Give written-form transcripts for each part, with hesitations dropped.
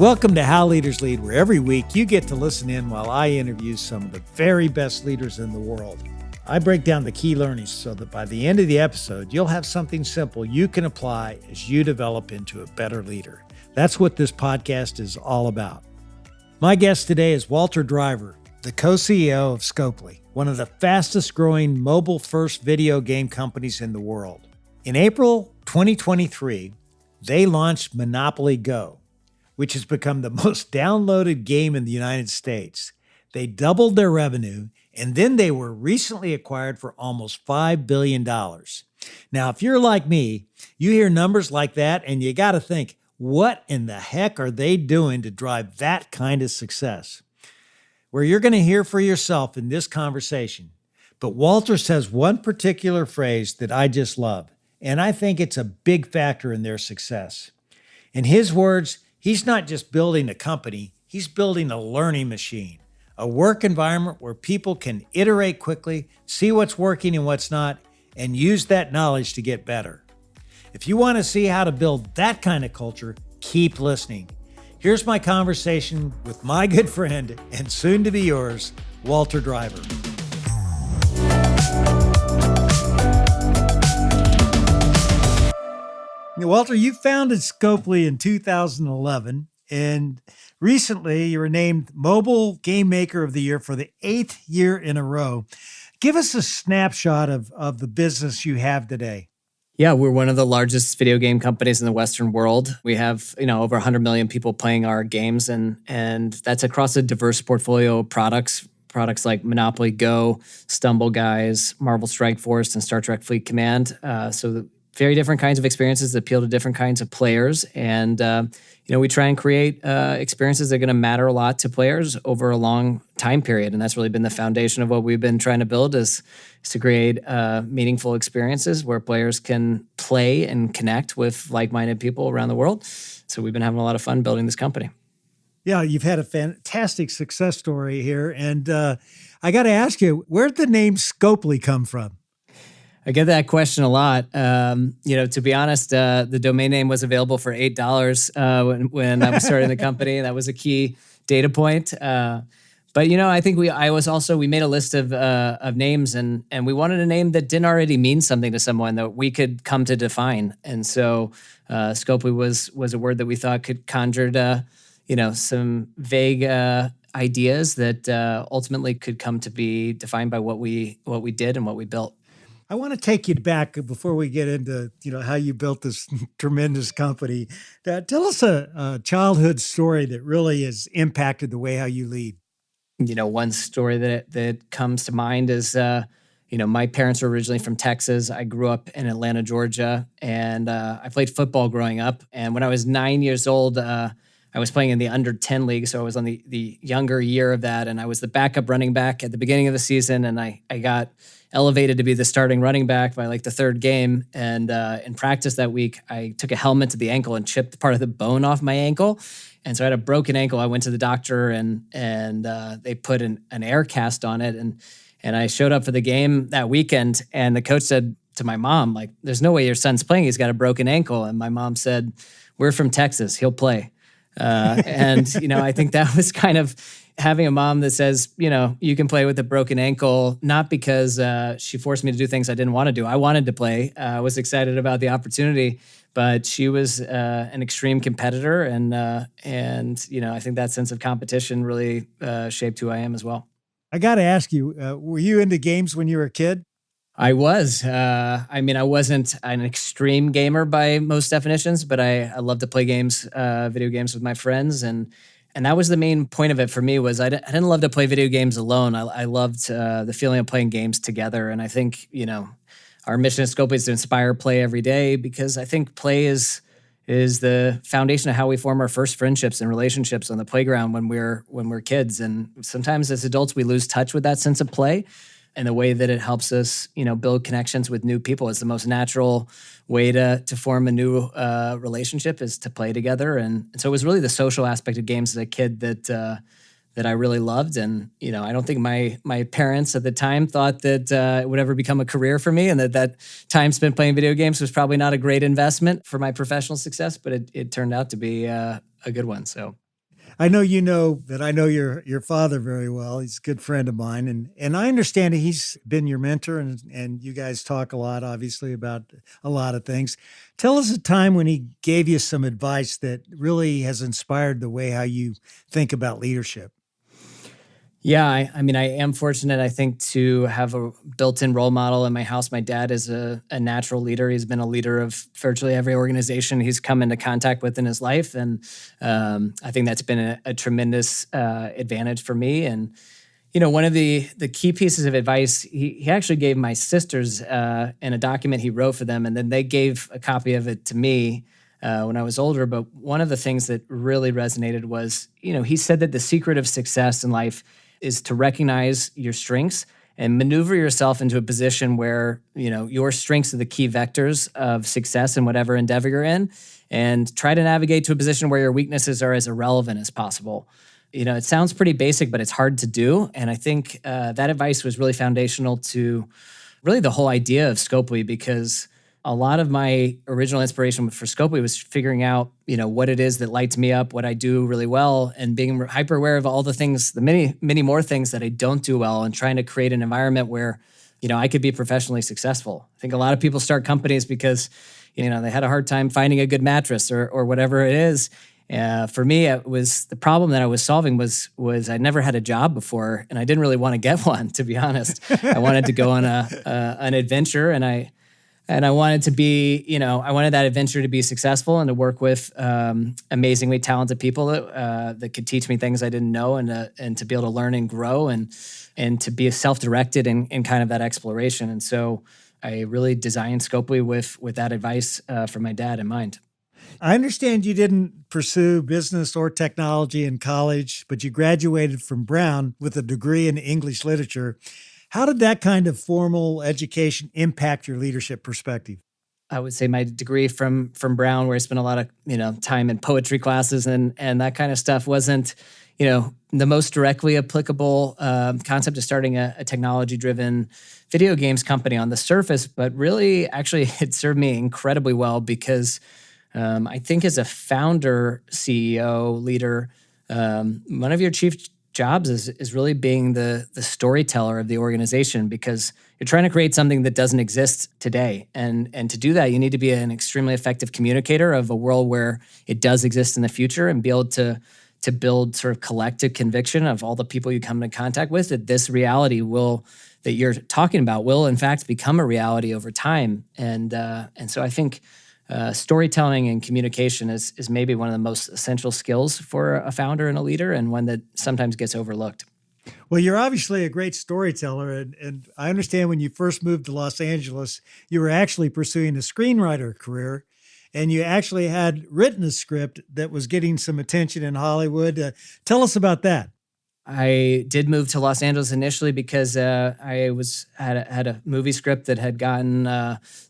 Welcome to How Leaders Lead, where every week you get to listen in while I interview some of the very best leaders in the world. I break down the key learnings so that by the end of the episode, you'll have something simple you can apply as you develop into a better leader. That's what this podcast is all about. My guest today is Walter Driver, the co-CEO of Scopely, one of the fastest growing mobile-first video game companies in the world. In April 2023, they launched Monopoly Go, which has become the most downloaded game in the United States. They doubled their revenue, and then they were recently acquired for almost $5 billion. Now, if you're like me, you hear numbers like that, and you got to think, what in the heck are they doing to drive that kind of success? Where you're going to hear for yourself in this conversation. But Walter says one particular phrase that I just love, and I think it's a big factor in their success. In his words, he's not just building a company, he's building a learning machine, a work environment where people can iterate quickly, see what's working and what's not, and use that knowledge to get better. If you want to see how to build that kind of culture, keep listening. Here's my conversation with my good friend and soon to be yours, Walter Driver. Walter, you founded Scopely in 2011, and recently you were named Mobile Game Maker of the Year for the 8th year in a row. Give us a snapshot of the business you have today. Yeah, we're one of the largest video game companies in the Western world. We have, over 100 million people playing our games, and that's across a diverse portfolio of products like Monopoly Go, Stumble Guys, Marvel Strike Force, and Star Trek Fleet Command. So very different kinds of experiences that appeal to different kinds of players. And, we try and create experiences that are going to matter a lot to players over a long time period. And that's really been the foundation of what we've been trying to build is to create meaningful experiences where players can play and connect with like-minded people around the world. So we've been having a lot of fun building this company. Yeah, you've had a fantastic success story here. And I got to ask you, where'd the name Scopely come from? I get that question a lot. To be honest, the domain name was available for $8 when I was starting the company. That was a key data point. But I think we made a list of names, and we wanted a name that didn't already mean something to someone that we could come to define. And so Scopely was a word that we thought could conjure some vague ideas that ultimately could come to be defined by what we did and what we built. I want to take you back before we get into, how you built this tremendous company. Tell us a childhood story that really has impacted the way how you lead. One story that comes to mind is, my parents were originally from Texas. I grew up in Atlanta, Georgia, and I played football growing up. And when I was 9 years old, I was playing in the under 10 league. So I was on the younger year of that. And I was the backup running back at the beginning of the season. And I got elevated to be the starting running back by the third game. And in practice that week, I took a helmet to the ankle and chipped part of the bone off my ankle. And so I had a broken ankle. I went to the doctor and they put an air cast on it. And I showed up for the game that weekend. And the coach said to my mom, there's no way your son's playing. He's got a broken ankle. And my mom said, "We're from Texas. He'll play." I think that was kind of having a mom that says, you can play with a broken ankle, not because she forced me to do things I didn't want to do. I wanted to play. I was excited about the opportunity, but she was an extreme competitor. And I think that sense of competition really shaped who I am as well. I got to ask you, were you into games when you were a kid? I was. I wasn't an extreme gamer by most definitions, but I love to play games, video games with my friends. And that was the main point of it for me was I didn't love to play video games alone. I loved the feeling of playing games together. And I think, our mission at Scopely is to inspire play every day because I think play is the foundation of how we form our first friendships and relationships on the playground when we're kids. And sometimes as adults, we lose touch with that sense of play. And the way that it helps us, build connections with new people. It's the most natural way to form a new relationship is to play together. And so it was really the social aspect of games as a kid that I really loved. And, I don't think my parents at the time thought that it would ever become a career for me and that time spent playing video games was probably not a great investment for my professional success, but it turned out to be a good one. So I know you know that I know your father very well. He's a good friend of mine, and I understand he's been your mentor, and you guys talk a lot, obviously, about a lot of things. Tell us a time when he gave you some advice that really has inspired the way how you think about leadership. Yeah, I mean, I am fortunate, I think, to have a built-in role model in my house. My dad is a natural leader. He's been a leader of virtually every organization he's come into contact with in his life, and I think that's been a tremendous advantage for me. And one of the key pieces of advice he actually gave my sisters in a document he wrote for them, and then they gave a copy of it to me when I was older. But one of the things that really resonated was, he said that the secret of success in life is to recognize your strengths and maneuver yourself into a position where, your strengths are the key vectors of success in whatever endeavor you're in, and try to navigate to a position where your weaknesses are as irrelevant as possible. It sounds pretty basic, but it's hard to do. And I think that advice was really foundational to really the whole idea of Scopely, because a lot of my original inspiration for Scopely was figuring out, what it is that lights me up, what I do really well, and being hyper aware of all the things, the many, many more things that I don't do well, and trying to create an environment where, I could be professionally successful. I think a lot of people start companies because, they had a hard time finding a good mattress or whatever it is. For me, it was the problem that I was solving was I never had a job before, and I didn't really want to get one, to be honest. I wanted to go on an adventure, and I wanted to be, I wanted that adventure to be successful and to work with amazingly talented people that could teach me things I didn't know, and to be able to learn and grow, and to be self-directed in kind of that exploration. And so I really designed Scopely with that advice from my dad in mind. I understand you didn't pursue business or technology in college, but you graduated from Brown with a degree in English literature. How did that kind of formal education impact your leadership perspective? I would say my degree from Brown, where I spent a lot of time in poetry classes and that kind of stuff, wasn't the most directly applicable concept of starting a technology driven video games company on the surface, but really actually it served me incredibly well because I think as a founder, CEO, leader, one of your chief jobs is really being the storyteller of the organization, because you're trying to create something that doesn't exist today. And to do that, you need to be an extremely effective communicator of a world where it does exist in the future, and be able to build sort of collective conviction of all the people you come into contact with, that this reality that you're talking about will in fact become a reality over time. And so I think storytelling and communication is maybe one of the most essential skills for a founder and a leader, and one that sometimes gets overlooked. Well, you're obviously a great storyteller, and I understand when you first moved to Los Angeles, you were actually pursuing a screenwriter career, and you actually had written a script that was getting some attention in Hollywood. Tell us about that. I did move to Los Angeles initially because I had a movie script that had gotten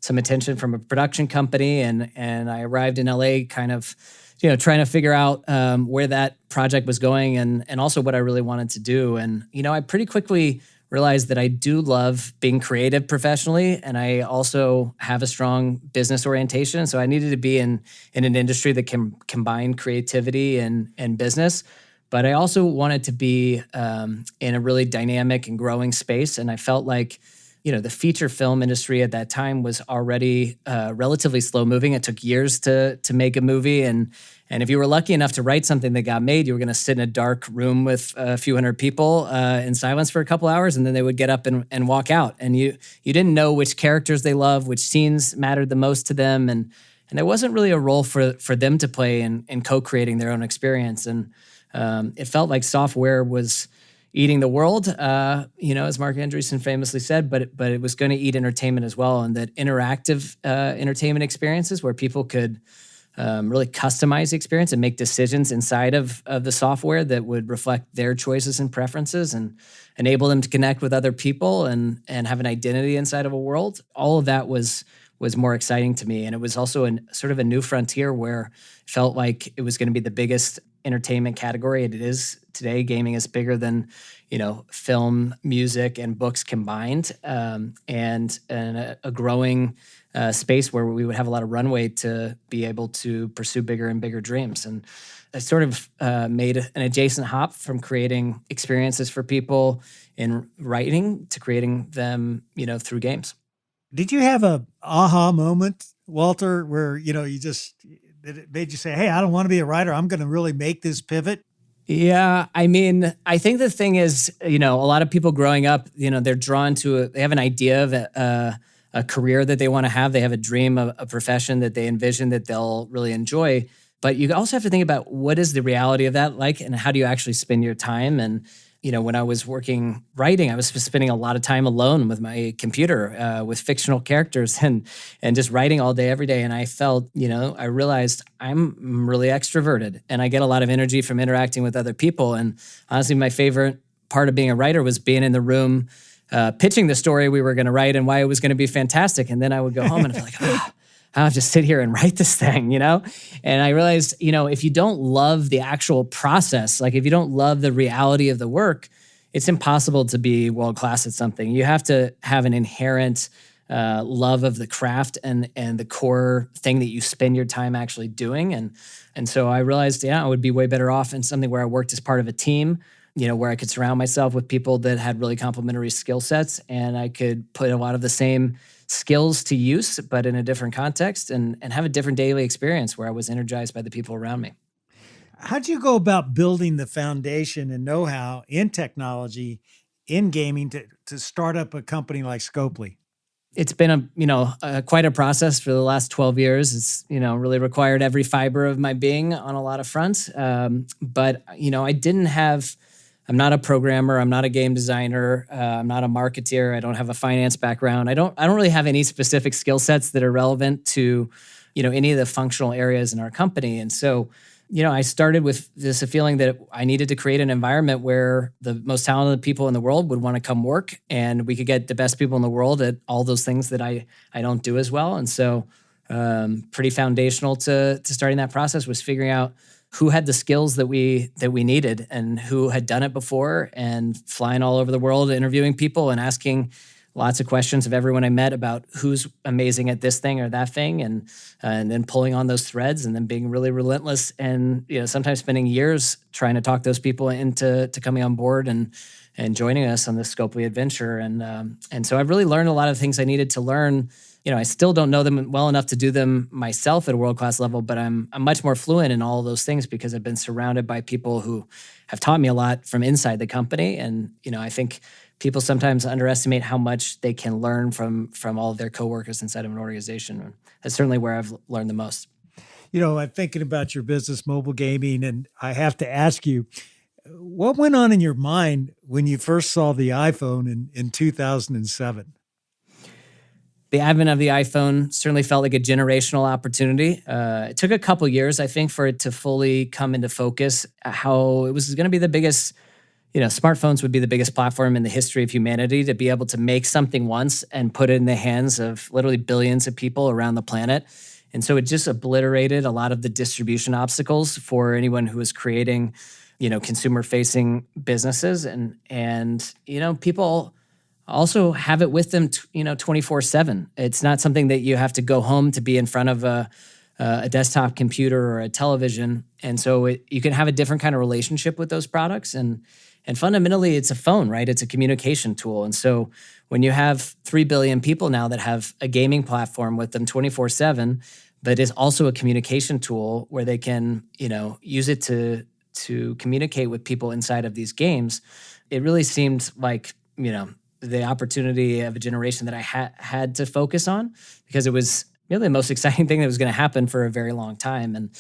some attention from a production company, and I arrived in LA kind of, trying to figure out where that project was going, and also what I really wanted to do. And I pretty quickly realized that I do love being creative professionally, and I also have a strong business orientation. So I needed to be in an industry that can combine creativity and business. But I also wanted to be in a really dynamic and growing space. And I felt like, the feature film industry at that time was already relatively slow moving. It took years to make a movie. And if you were lucky enough to write something that got made, you were going to sit in a dark room with a few hundred people in silence for a couple hours, and then they would get up and walk out. And you didn't know which characters they loved, which scenes mattered the most to them. And there wasn't really a role for them to play in co-creating their own experience. And it felt like software was eating the world, as Mark Andreessen famously said, but it was going to eat entertainment as well, and that interactive entertainment experiences where people could really customize the experience and make decisions inside of the software that would reflect their choices and preferences, and enable them to connect with other people and have an identity inside of a world. All of that was more exciting to me. And it was also sort of a new frontier where it felt like it was going to be the biggest entertainment category. And it is today. Gaming is bigger than, film, music, and books combined, and a growing space where we would have a lot of runway to be able to pursue bigger and bigger dreams. And I sort of made an adjacent hop from creating experiences for people in writing to creating them, through games. Did you have a aha moment, Walter, where, that it made you say, hey, I don't want to be a writer. I'm going to really make this pivot? Yeah, I mean, I think the thing is, a lot of people growing up, they're drawn to they have an idea of a career that they want to have. They have a dream of a profession that they envision that they'll really enjoy. But you also have to think about what is the reality of that like, and how do you actually spend your time? And when I was writing, I was spending a lot of time alone with my computer, with fictional characters, and just writing all day, every day. And I felt, I realized I'm really extroverted, and I get a lot of energy from interacting with other people. And honestly, my favorite part of being a writer was being in the room, pitching the story we were going to write and why it was going to be fantastic. And then I would go home and I'd be like, I have to sit here and write this thing, And I realized, if you don't love the actual process, like if you don't love the reality of the work, it's impossible to be world-class at something. You have to have an inherent love of the craft and the core thing that you spend your time actually doing. And so I realized, I would be way better off in something where I worked as part of a team, where I could surround myself with people that had really complementary skill sets, and I could put a lot of the same skills to use, but in a different context, and have a different daily experience where I was energized by the people around me. How'd you go about building the foundation and know-how in technology, in gaming to start up a company like Scopely? It's been quite a process for the last 12 years. It's, really required every fiber of my being on a lot of fronts. But I'm not a programmer. I'm not a game designer. I'm not a marketeer. I don't have a finance background. I don't really have any specific skill sets that are relevant to, any of the functional areas in our company. And so, I started with a feeling that I needed to create an environment where the most talented people in the world would want to come work, and we could get the best people in the world at all those things that I don't do as well. And so, pretty foundational to starting that process was figuring out who had the skills that we needed and who had done it before, and flying all over the world, interviewing people and asking lots of questions of everyone I met about who's amazing at this thing or that thing, and then pulling on those threads, and then being really relentless, and sometimes spending years trying to talk those people into coming on board and joining us on this Scopely adventure. And so I've really learned a lot of things I needed to learn. I still don't know them well enough to do them myself at a world-class level, but I'm much more fluent in all of those things because I've been surrounded by people who have taught me a lot from inside the company. And, I think people sometimes underestimate how much they can learn from all of their coworkers inside of an organization. And that's certainly where I've learned the most. I'm thinking about your business, mobile gaming, and I have to ask you, what went on in your mind when you first saw the iPhone in 2007? The advent of the iPhone certainly felt like a generational opportunity. It took a couple years, I think, for it to fully come into focus, how it was going to be the biggest, smartphones would be the biggest platform in the history of humanity, to be able to make something once and put it in the hands of literally billions of people around the planet. And so it just obliterated a lot of the distribution obstacles for anyone who was creating, consumer-facing businesses. And people also have it with them, 24/7. It's not something that you have to go home to be in front of a desktop computer or a television. And so you can have a different kind of relationship with those products. And fundamentally, it's a phone, right? It's a communication tool. And so when you have 3 billion people now that have a gaming platform with them 24/7, but is also a communication tool where they can, use it to communicate with people inside of these games, it really seemed like, the opportunity of a generation that I had to focus on, because it was really the most exciting thing that was going to happen for a very long time. And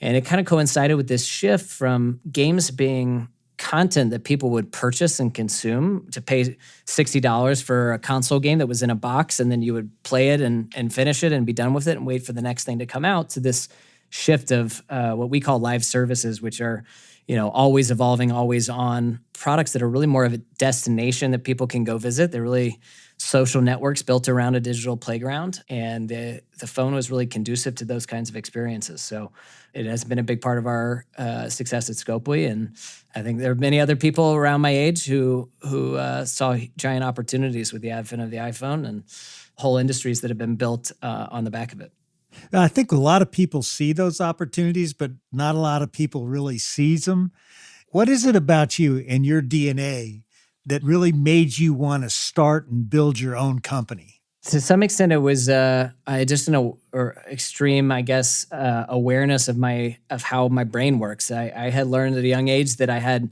it kind of coincided with this shift from games being content that people would purchase and consume, to pay $60 for a console game that was in a box, and then you would play it and finish it and be done with it and wait for the next thing to come out, to this shift of what we call live services, which are always evolving, always on products that are really more of a destination that people can go visit. They're really social networks built around a digital playground, and the phone was really conducive to those kinds of experiences. So it has been a big part of our success at Scopely, and I think there are many other people around my age who saw giant opportunities with the advent of the iPhone, and whole industries that have been built on the back of it. I think a lot of people see those opportunities, but not a lot of people really seize them. What is it about you and your DNA that really made you want to start and build your own company? To some extent, it was just an extreme, I guess, awareness of how my brain works. I had learned at a young age that I had,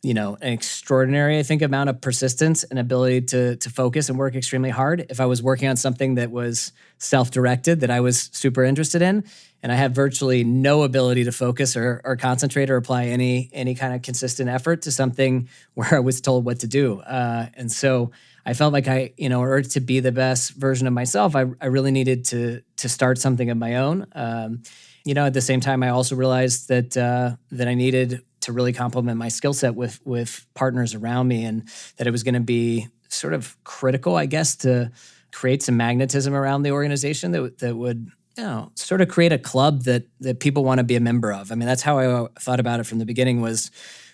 an extraordinary, I think, amount of persistence and ability to focus and work extremely hard. If I was working on something that was self-directed, that I was super interested in, and I had virtually no ability to focus or concentrate or apply any kind of consistent effort to something where I was told what to do. And so I felt like in order to be the best version of myself, I really needed to start something of my own. At the same time, I also realized that I needed to really complement my skill set with partners around me, and that it was going to be sort of critical, I guess, to create some magnetism around the organization that would sort of create a club that people want to be a member of. I mean, that's how I thought about it from the beginning. Was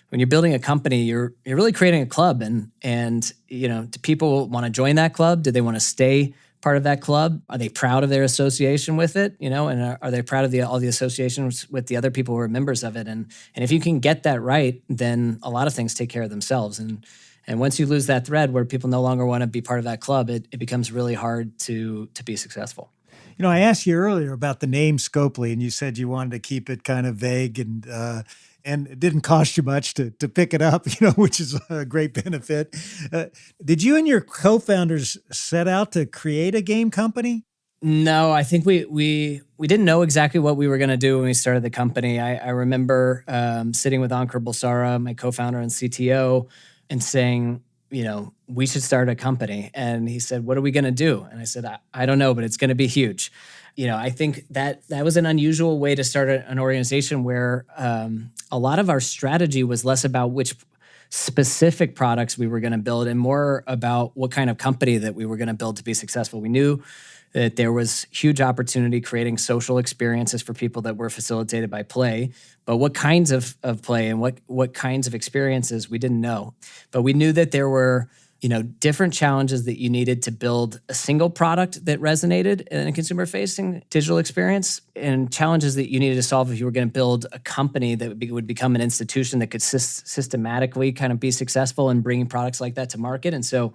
when you're building a company, you're really creating a club, and do people want to join that club? Do they want to stay part of that club? Are they proud of their association with it? And are they proud of all the associations with the other people who are members of it? And if you can get that right, then a lot of things take care of themselves. And once you lose that thread where people no longer want to be part of that club, it becomes really hard to be successful. I asked you earlier about the name Scopely, and you said you wanted to keep it kind of vague, and it didn't cost you much to pick it up, which is a great benefit. Did you and your co-founders set out to create a game company? No, I think we didn't know exactly what we were going to do when we started the company. I remember sitting with Ankur Bulsara, my co-founder and CTO, and saying, we should start a company. And he said, what are we going to do? And I said, I don't know, but it's going to be huge. I think that was an unusual way to start an organization where a lot of our strategy was less about which specific products we were going to build and more about what kind of company that we were going to build to be successful. We knew that there was huge opportunity creating social experiences for people that were facilitated by play, but what kinds of play and what kinds of experiences, we didn't know. But we knew that there were different challenges that you needed to build a single product that resonated in a consumer-facing digital experience, and challenges that you needed to solve if you were going to build a company that would become an institution that could systematically kind of be successful in bringing products like that to market. And so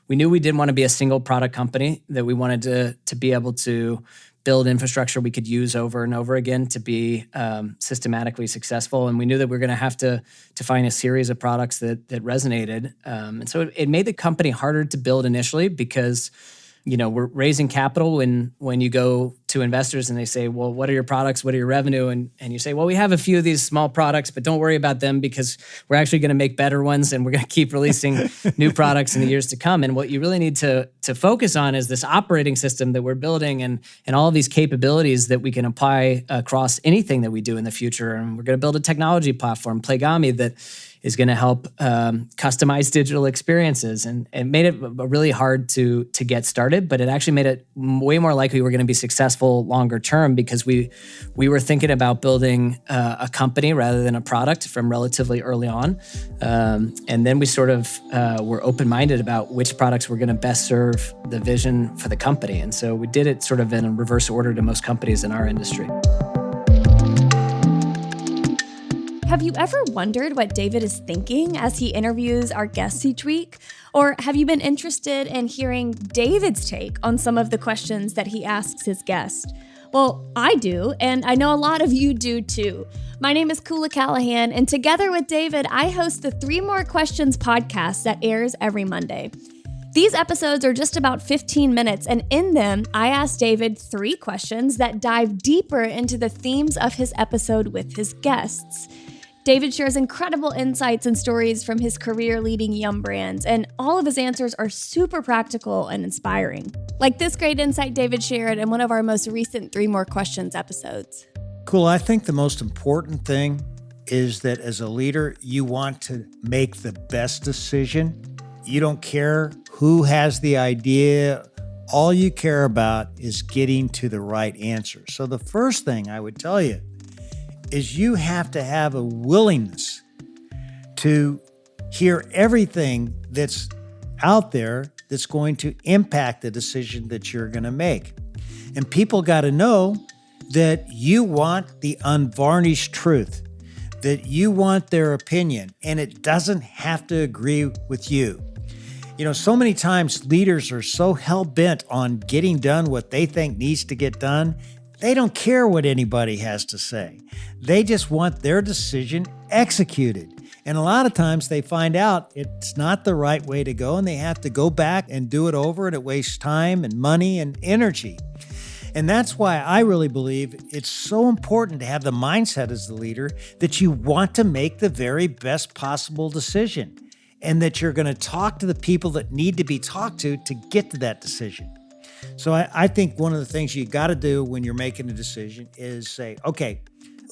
we knew we didn't want to be a single product company, that we wanted to be able to build infrastructure we could use over and over again to be systematically successful. And we knew that we were going to have to find a series of products that resonated. And so it made the company harder to build initially because, we're raising capital when you go to investors and they say, well, what are your products? What are your revenue? And you say, well, we have a few of these small products, but don't worry about them because we're actually going to make better ones and we're going to keep releasing new products in the years to come. And what you really need to focus on is this operating system that we're building and all of these capabilities that we can apply across anything that we do in the future. And we're going to build a technology platform, Playgami, that is going to help customize digital experiences. And it made it really hard to get started, but it actually made it way more likely we're going to be successful longer term because we were thinking about building a company rather than a product from relatively early on. And then we sort of were open-minded about which products were going to best serve the vision for the company. And so we did it sort of in a reverse order to most companies in our industry. Have you ever wondered what David is thinking as he interviews our guests each week? Or have you been interested in hearing David's take on some of the questions that he asks his guests? Well, I do, and I know a lot of you do too. My name is Kula Callahan, and together with David, I host the 3 More Questions podcast that airs every Monday. These episodes are just about 15 minutes, and in them, I ask David 3 questions that dive deeper into the themes of his episode with his guests. David shares incredible insights and stories from his career leading Yum brands, and all of his answers are super practical and inspiring. Like this great insight David shared in one of our most recent 3 More Questions episodes. Cool. I think the most important thing is that as a leader, you want to make the best decision. You don't care who has the idea. All you care about is getting to the right answer. So the first thing I would tell you is you have to have a willingness to hear everything that's out there that's going to impact the decision that you're going to make. And people got to know that you want the unvarnished truth, that you want their opinion, and it doesn't have to agree with you. You know, so many times leaders are so hell-bent on getting done what they think needs to get done, they don't care what anybody has to say. They just want their decision executed. And a lot of times they find out it's not the right way to go, and they have to go back and do it over, and it wastes time and money and energy. And that's why I really believe it's so important to have the mindset as the leader that you want to make the very best possible decision, and that you're going to talk to the people that need to be talked to get to that decision. So I think one of the things you got to do when you're making a decision is say, okay,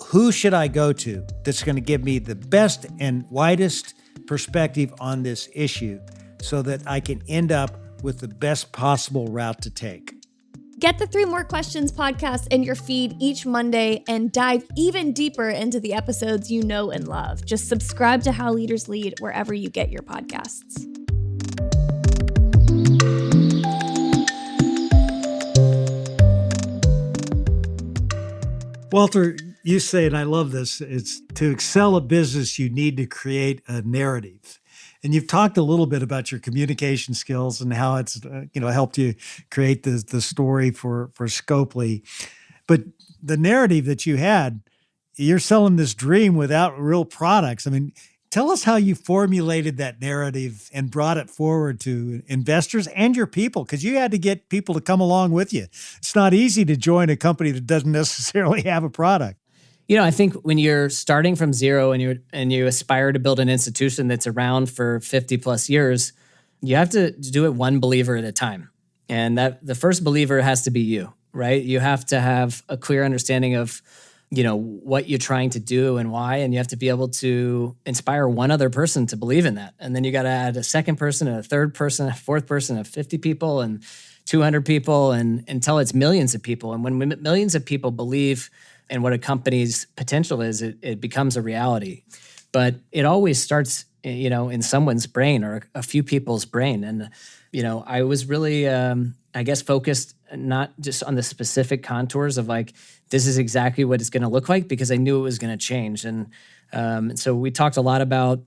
who should I go to that's going to give me the best and widest perspective on this issue so that I can end up with the best possible route to take? Get the 3 More Questions podcast in your feed each Monday and dive even deeper into the episodes you know and love. Just subscribe to How Leaders Lead wherever you get your podcasts. Walter, you say, and I love this, it's to excel at business, you need to create a narrative. And you've talked a little bit about your communication skills and how it's helped you create the story for Scopely. But the narrative that you had, you're selling this dream without real products. I mean, tell us how you formulated that narrative and brought it forward to investors and your people, because you had to get people to come along with you. It's not easy to join a company that doesn't necessarily have a product. You know, I think when you're starting from zero and you aspire to build an institution that's around for 50 plus years, you have to do it one believer at a time. And that the first believer has to be you, right? You have to have a clear understanding of, what you're trying to do and why, and you have to be able to inspire one other person to believe in that. And then you got to add a second person, and a third person, a fourth person, of 50 people and 200 people, and until it's millions of people. And when millions of people believe and what a company's potential is, it becomes a reality. But it always starts, in someone's brain or a few people's brain. And, I was really, focused not just on the specific contours of like, this is exactly what it's going to look like, because I knew it was going to change. And so we talked a lot about,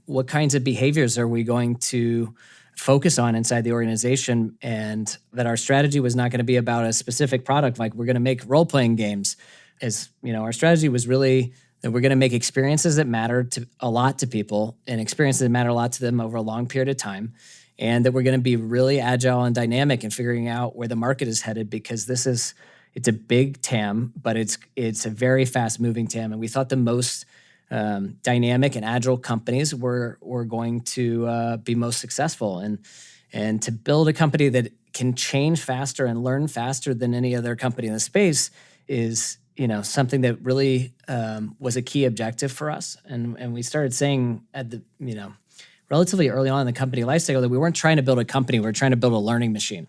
what kinds of behaviors are we going to focus on inside the organization, and that our strategy was not going to be about a specific product, like we're going to make role-playing games. Our strategy was really that we're going to make experiences that matter a lot to people, and experiences that matter a lot to them over a long period of time, and that we're going to be really agile and dynamic in figuring out where the market is headed, because it's a big TAM, but it's a very fast-moving TAM, and we thought the most dynamic and agile companies were going to be most successful, and to build a company that can change faster and learn faster than any other company in the space is something that really was a key objective for us. And we started saying at the relatively early on in the company life cycle that we weren't trying to build a company, we were trying to build a learning machine.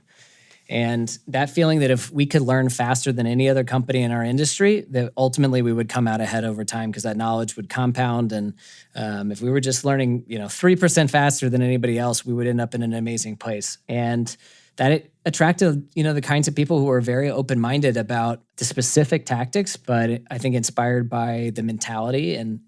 And that feeling that if we could learn faster than any other company in our industry, that ultimately we would come out ahead over time, because that knowledge would compound. And if we were just learning, 3% faster than anybody else, we would end up in an amazing place. And that it attracted, the kinds of people who are very open-minded about the specific tactics, but I think inspired by the mentality, and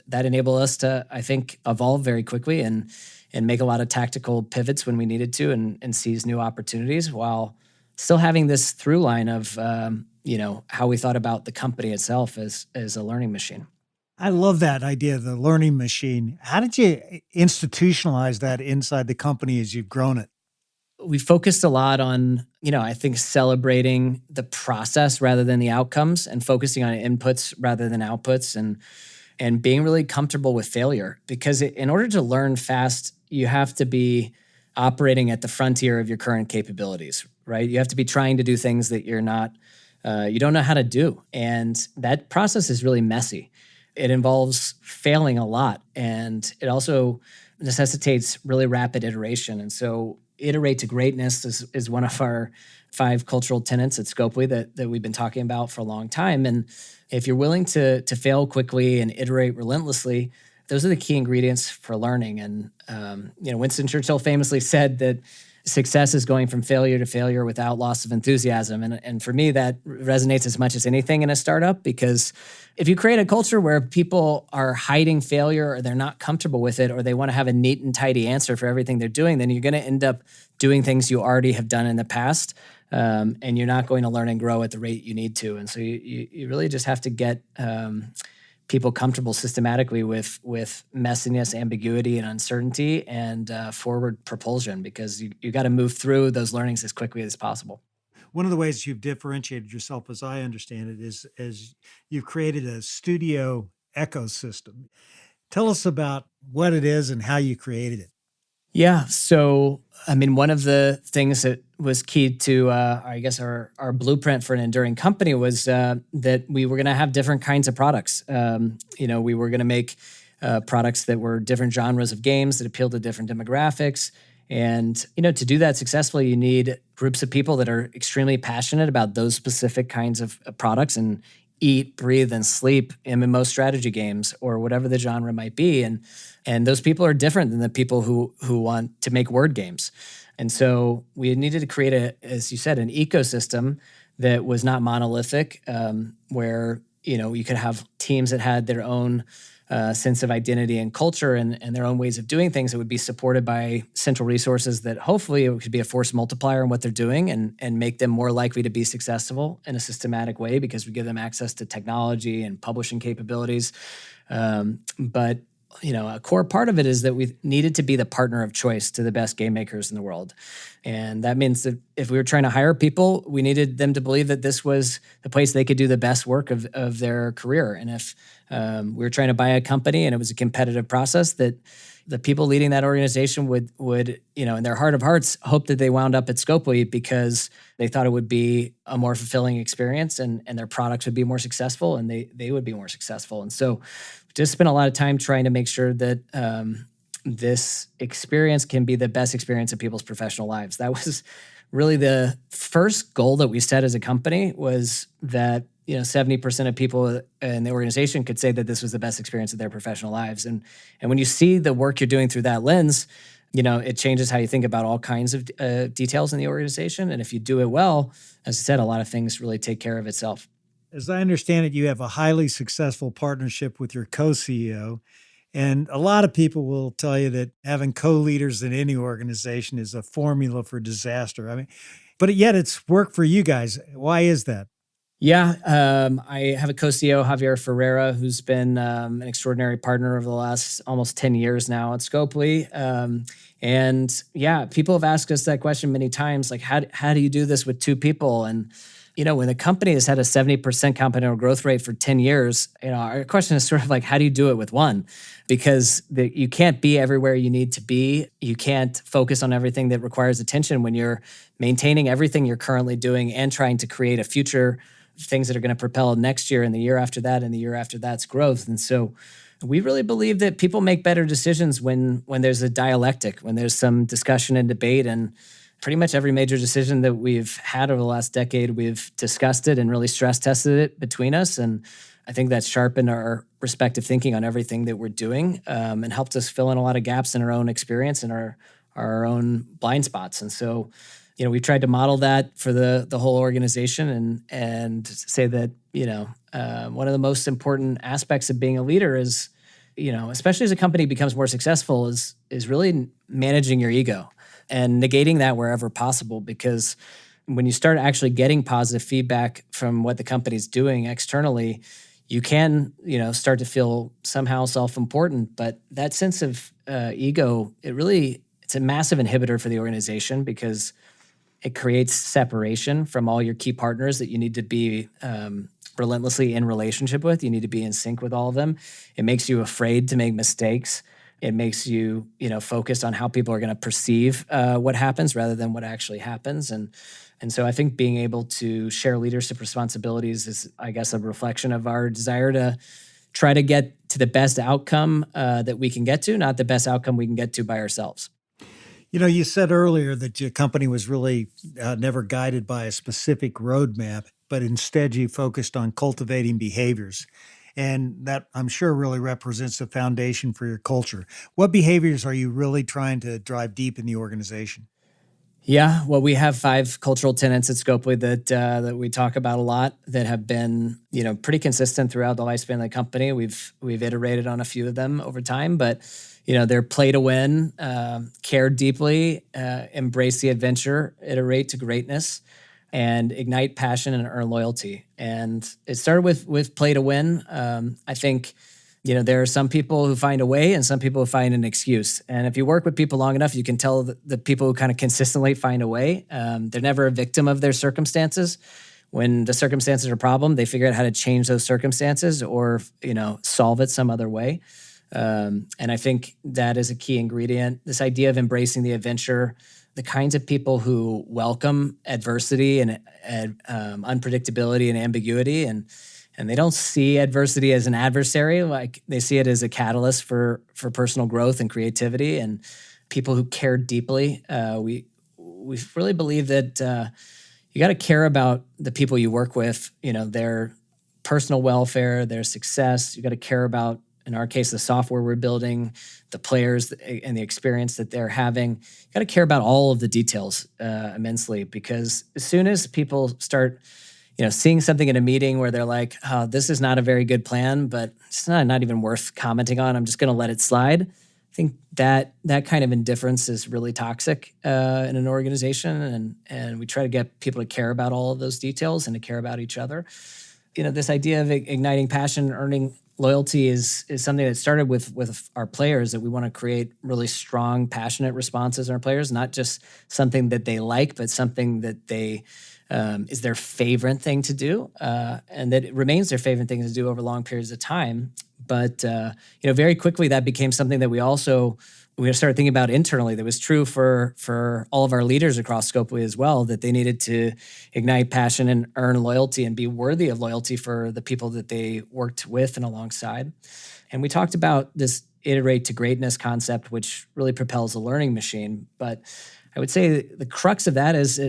that enabled us to, I think, evolve very quickly and make a lot of tactical pivots when we needed to, and seize new opportunities, while still having this through line of, how we thought about the company itself as a learning machine. I love that idea, the learning machine. How did you institutionalize that inside the company as you've grown it? We focused a lot on, I think celebrating the process rather than the outcomes, and focusing on inputs rather than outputs, and being really comfortable with failure. Because in order to learn fast, you have to be operating at the frontier of your current capabilities, right? You have to be trying to do things that you don't know how to do. And that process is really messy. It involves failing a lot, and it also necessitates really rapid iteration. And so iterate to greatness is one of our 5 cultural tenets at Scopely that we've been talking about for a long time. And if you're willing to fail quickly and iterate relentlessly, those are the key ingredients for learning. And Winston Churchill famously said that success is going from failure to failure without loss of enthusiasm. And for me, that resonates as much as anything in a startup, because if you create a culture where people are hiding failure, or they're not comfortable with it, or they want to have a neat and tidy answer for everything they're doing, then you're going to end up doing things you already have done in the past. And you're not going to learn and grow at the rate you need to. And so you really just have to get people comfortable systematically with messiness, ambiguity, and uncertainty, and forward propulsion, because you got to move through those learnings as quickly as possible. One of the ways you've differentiated yourself, as I understand it, is you've created a studio ecosystem. Tell us about what it is and how you created it. Yeah. So, I mean, one of the things that was key to, I guess, our blueprint for an enduring company was that we were going to have different kinds of products. We were going to make products that were different genres of games that appealed to different demographics. And, to do that successfully, you need groups of people that are extremely passionate about those specific kinds of products and eat, breathe, and sleep MMO strategy games, or whatever the genre might be. And those people are different than the people who want to make word games. And so we needed to create as you said, an ecosystem that was not monolithic, where, you could have teams that had their own sense of identity and culture and their own ways of doing things that would be supported by central resources that hopefully it could be a force multiplier in what they're doing and make them more likely to be successful in a systematic way, because we give them access to technology and publishing capabilities. But a core part of it is that we needed to be the partner of choice to the best game makers in the world. And that means that if we were trying to hire people, we needed them to believe that this was the place they could do the best work of their career. And if we were trying to buy a company and it was a competitive process, that the people leading that organization would in their heart of hearts, hope that they wound up at Scopely, because they thought it would be a more fulfilling experience, and their products would be more successful, and they would be more successful. And so just spent a lot of time trying to make sure that this experience can be the best experience of people's professional lives. That was really the first goal that we set as a company, was that 70% of people in the organization could say that this was the best experience of their professional lives. And when you see the work you're doing through that lens, it changes how you think about all kinds of details in the organization. And if you do it well, as I said, a lot of things really take care of itself. As I understand it, you have a highly successful partnership with your co-CEO. And a lot of people will tell you that having co-leaders in any organization is a formula for disaster. I mean, but yet it's worked for you guys. Why is that? Yeah, I have a co-CEO, Javier Ferreira, who's been an extraordinary partner over the last almost 10 years now at Scopely. And yeah, people have asked us that question many times, like, how do you do this with two people? And, when the company has had a 70% compound annual growth rate for 10 years, our question is sort of like, how do you do it with one? Because you can't be everywhere you need to be. You can't focus on everything that requires attention when you're maintaining everything you're currently doing and trying to create a future things that are going to propel next year and the year after that and the year after that's growth. And so we really believe that people make better decisions when there's a dialectic, when there's some discussion and debate. And pretty much every major decision that we've had over the last decade, we've discussed it and really stress tested it between us. And I think that's sharpened our respective thinking on everything that we're doing, and helped us fill in a lot of gaps in our own experience and our own blind spots. And so we tried to model that for the whole organization, and say that, one of the most important aspects of being a leader is, especially as a company becomes more successful, is really managing your ego and negating that wherever possible. Because when you start actually getting positive feedback from what the company's doing externally, you can, start to feel somehow self-important. But that sense of ego, it's a massive inhibitor for the organization, because it creates separation from all your key partners that you need to be relentlessly in relationship with. You need to be in sync with all of them. It makes you afraid to make mistakes. It makes you, focused on how people are going to perceive what happens rather than what actually happens. And so I think being able to share leadership responsibilities is, I guess, a reflection of our desire to try to get to the best outcome that we can get to, not the best outcome we can get to by ourselves. You said earlier that your company was really never guided by a specific roadmap, but instead you focused on cultivating behaviors. And that, I'm sure, really represents the foundation for your culture. What behaviors are you really trying to drive deep in the organization? Yeah, well, we have 5 cultural tenets at Scopely that we talk about a lot that have been, pretty consistent throughout the lifespan of the company. We've iterated on a few of them over time, but they're play to win, care deeply, embrace the adventure, iterate to greatness, and ignite passion and earn loyalty. And it started with play to win. I think there are some people who find a way and some people who find an excuse. And if you work with people long enough, you can tell the people who kind of consistently find a way. They're never a victim of their circumstances. When the circumstances are a problem, they figure out how to change those circumstances or, solve it some other way. And I think that is a key ingredient. This idea of embracing the adventure, the kinds of people who welcome adversity and unpredictability and ambiguity, and they don't see adversity as an adversary, like they see it as a catalyst for personal growth and creativity. And people who care deeply, we really believe that you got to care about the people you work with, their personal welfare, their success. You got to care about, in our case, the software we're building, the players and the experience that they're having. You got to care about all of the details immensely, because as soon as people start seeing something in a meeting where they're like, oh, this is not a very good plan, but it's not even worth commenting on, I'm just going to let it slide. I think that kind of indifference is really toxic in an organization. And we try to get people to care about all of those details and to care about each other. This idea of igniting passion, earning loyalty is something that started with our players, that we want to create really strong, passionate responses in our players, not just something that they like, but something that they is their favorite thing to do, and that it remains their favorite thing to do over long periods of time. But very quickly that became something that we started thinking about internally. That was true for all of our leaders across Scopely as well. That they needed to ignite passion and earn loyalty and be worthy of loyalty for the people that they worked with and alongside. And we talked about this iterate to greatness concept, which really propels a learning machine. But I would say the crux of that is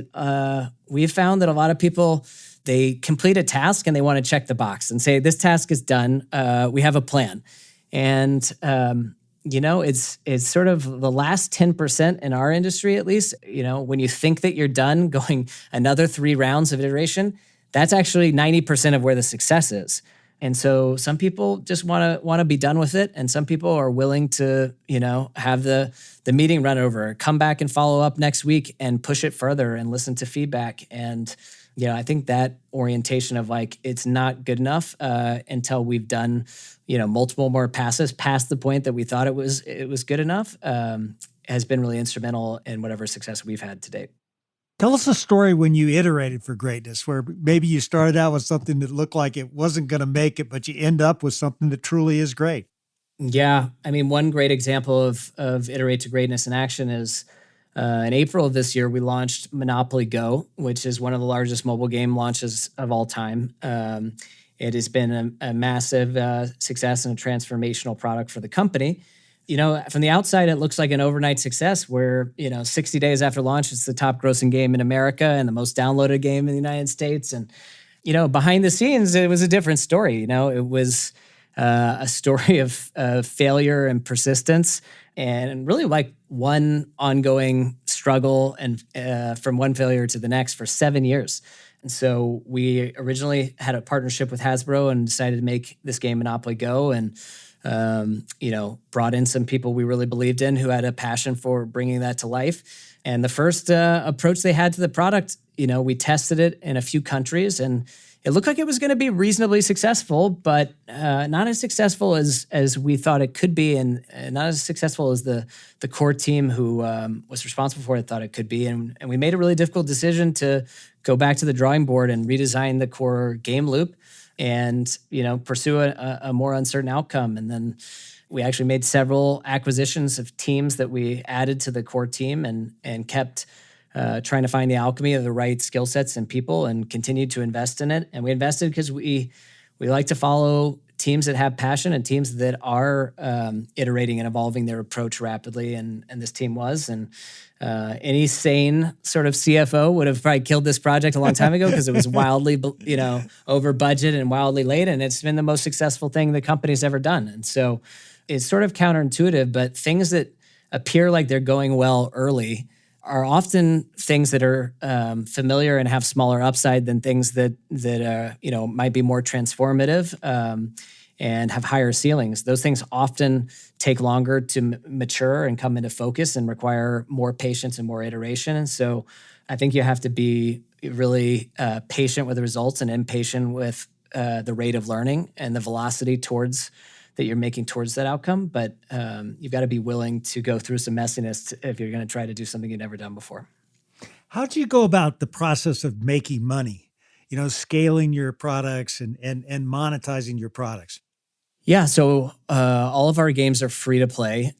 we've found that a lot of people, they complete a task and they want to check the box and say, this task is done. We have a plan. And, it's sort of the last 10% in our industry, at least, when you think that you're done going another 3 rounds of iteration, that's actually 90% of where the success is. And so some people just want to be done with it, and some people are willing to, have the meeting run over, come back and follow up next week and push it further and listen to feedback. And I think that orientation of like, it's not good enough until we've done multiple more passes past the point that we thought it was good enough has been really instrumental in whatever success we've had to date. Tell us a story when you iterated for greatness, where maybe you started out with something that looked like it wasn't going to make it, but you end up with something that truly is great. Yeah. I mean, one great example of iterate to greatness in action is in April of this year, we launched Monopoly Go, which is one of the largest mobile game launches of all time. It has been a massive success and a transformational product for the company. From the outside, it looks like an overnight success where, 60 days after launch, it's the top grossing game in America and the most downloaded game in the United States. And, behind the scenes, it was a different story. It was a story of failure and persistence, and really like one ongoing struggle and from one failure to the next for 7 years. And so we originally had a partnership with Hasbro and decided to make this game Monopoly Go, and brought in some people we really believed in who had a passion for bringing that to life. And the first approach they had to the product, we tested it in a few countries, and it looked like it was going to be reasonably successful, but not as successful as we thought it could be, and not as successful as the core team who was responsible for it thought it could be. And we made a really difficult decision to go back to the drawing board and redesign the core game loop and, pursue a more uncertain outcome. And then we actually made several acquisitions of teams that we added to the core team and kept trying to find the alchemy of the right skill sets and people, and continued to invest in it. And we invested because we like to follow teams that have passion and teams that are iterating and evolving their approach rapidly. And this team was. And any sane sort of CFO would have probably killed this project a long time ago because it was wildly, over budget and wildly late. And it's been the most successful thing the company's ever done. And so it's sort of counterintuitive, but things that appear like they're going well early are often things that are familiar and have smaller upside than things that might be more transformative and have higher ceilings. Those things often take longer to mature and come into focus and require more patience and more iteration. And so I think you have to be really patient with the results and impatient with the rate of learning and the velocity that you're making towards that outcome. But you've got to be willing to go through some messiness if you're going to try to do something you've never done before. How do you go about the process of making money, scaling your products and monetizing your products? Yeah, so all of our games are free to play.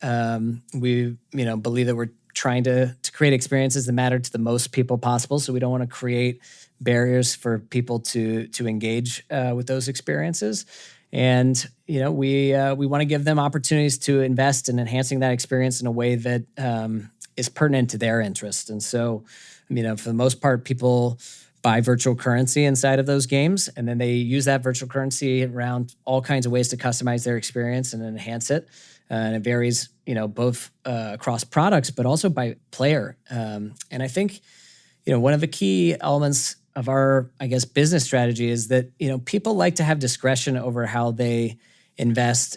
We believe that we're trying to create experiences that matter to the most people possible. So we don't want to create barriers for people to engage with those experiences. And we want to give them opportunities to invest in enhancing that experience in a way that is pertinent to their interest. And so, for the most part, people buy virtual currency inside of those games, and then they use that virtual currency around all kinds of ways to customize their experience and enhance it. And it varies, both across products, but also by player. And I think, one of the key elements of our, business strategy is that, people like to have discretion over how they invest.